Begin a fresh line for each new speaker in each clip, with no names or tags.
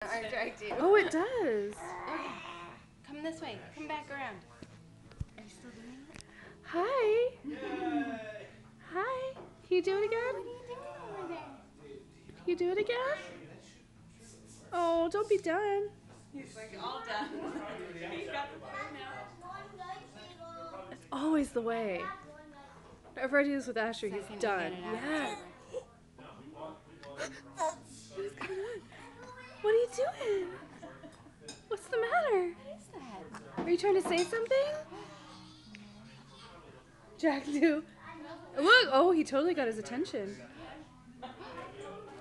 I dragged you.
Oh, it does.
Okay. Come this way. Come back around. Are you still doing it?
Hi. Hi. Can you do it again?
What are you doing over there?
Can you do it again? Oh, don't be done.
He's like all done. He's got the phone now.
It's always the way. Whenever I do this with Asher, he's
Second to
done.
get it out,
Yeah.
it's
He's coming on. What are you doing? What's the matter?
What is that?
Are you trying to say something? Jack do. Look! Oh, he totally got his attention.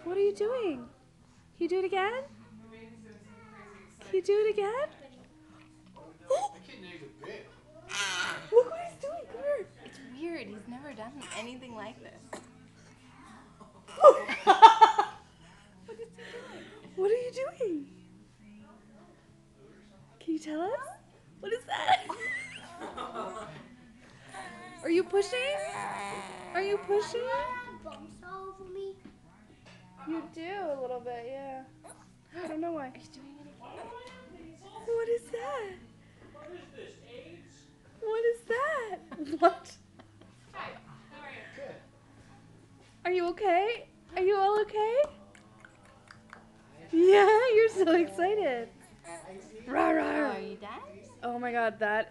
What are you doing? Can you do it again? Can you do it again? Look what he's doing. Come here.
It's weird. He's never done anything like this.
What are you doing? Can you tell us? What is that? Are you pushing? Are you pushing?
Bumps all over me.
You do a little bit, yeah. I don't know why.
He's doing it again.
What is that? What is that? What? Are you okay? Are you all okay? Yeah, you're so excited. Rah, rah.
Are you done?
Oh my god, that